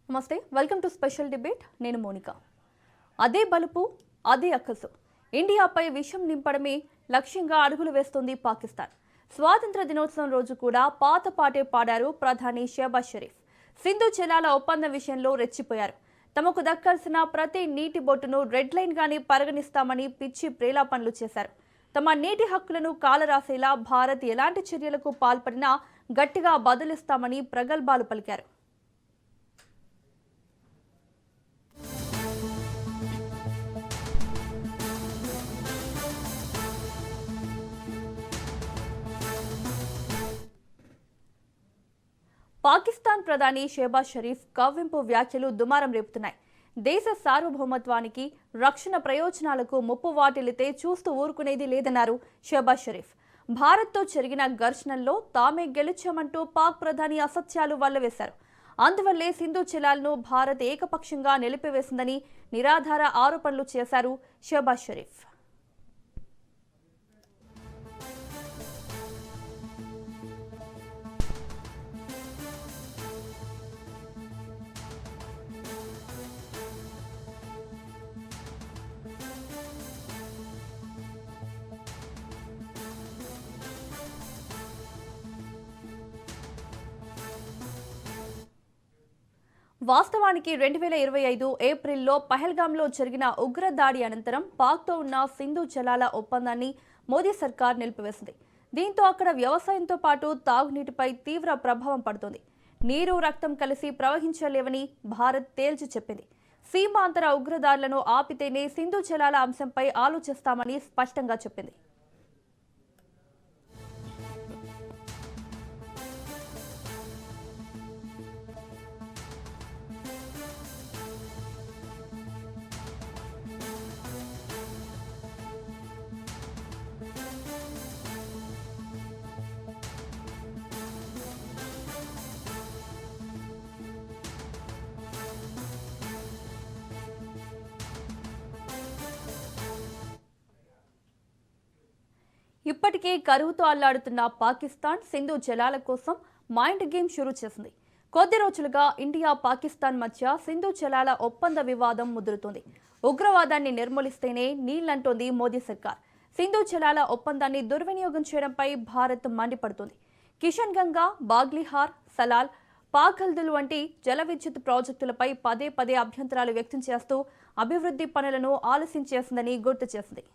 నమస్తే, welcome to special debate. నేను Monica. అదే బలుపు, అదే అక్కసు. ఇండియాపై విషం నింపడమే లక్ష్యంగా అడుగులు వేస్తోంది పాకిస్తాన్. స్వాతంత్ర దినోత్సవం రోజు కూడా పాత పాటే పాడారు ప్రధాని షహబాజ్ షరీఫ్. సింధు జలాల ఒప్పందం విషయంలో రెచ్చిపోయారు. తమకు దక్కాల్సిన ప్రతి నీటి బొట్టును రెడ్ లైన్ గానే పరిగణిస్తామని పిచ్చి ప్రేలాపనలు చేశారు. తమ నీటి హక్కులను కాలరాసేలా భారత్ ఎలాంటి చర్యలకు పాల్పడినా గట్టిగా బదులిస్తామని ప్రగల్భాలు పలికారు. పాకిస్తాన్ ప్రధాని షహబాజ్ షరీఫ్ కవ్వింపు వ్యాఖ్యలు దుమారం రేపుతున్నాయి. దేశ సార్వభౌమత్వానికి, రక్షణ ప్రయోజనాలకు ముప్పు వాటిల్లితే చూస్తూ ఊరుకునేది లేదన్నారు షహబాజ్ షరీఫ్. భారత్తో జరిగిన ఘర్షణల్లో తామే గెలిచామంటూ పాక్ ప్రధాని అసత్యాలు వల్లవేశారు. అందువల్లే సింధు జలాలను భారత్ ఏకపక్షంగా నిలిపివేసిందని నిరాధార ఆరోపణలు చేశారు షహబాజ్ షరీఫ్. వాస్తవానికి 2025 ఏప్రిల్లో పహల్గాంలో జరిగిన ఉగ్రదాడి అనంతరం పాక్తో ఉన్న సింధు జలాల ఒప్పందాన్ని మోదీ సర్కార్ నిలిపివేసింది. దీంతో అక్కడ వ్యవసాయంతో పాటు తాగునీటిపై తీవ్ర ప్రభావం పడుతోంది. నీరు, రక్తం కలిసి ప్రవహించలేవని భారత్ తేల్చి చెప్పింది. సీమాంతర ఉగ్రదాడులను ఆపితేనే సింధు జలాల అంశంపై ఆలోచిస్తామని స్పష్టంగా చెప్పింది. ఇప్పటికే కరువుతో అల్లాడుతున్న పాకిస్తాన్ సింధు జలాల కోసం మైండ్ గేమ్ షురూ చేసింది. కొద్ది రోజులుగా ఇండియా, పాకిస్తాన్ మధ్య సింధు జలాల ఒప్పంద వివాదం ముదురుతోంది. ఉగ్రవాదాన్ని నిర్మూలిస్తేనే నీళ్లంటోంది మోదీ సర్కార్. సింధు జలాల ఒప్పందాన్ని దుర్వినియోగం చేయడంపై భారత్ మండిపడుతోంది. కిషన్ గంగా, బాగ్లిహార్, సలాల్, పాఖల్దుల్ వంటి జల విద్యుత్ ప్రాజెక్టులపై పదే పదే అభ్యంతరాలు వ్యక్తం చేస్తూ అభివృద్ధి పనులను ఆలస్యం చేసిందని గుర్తు చేసింది.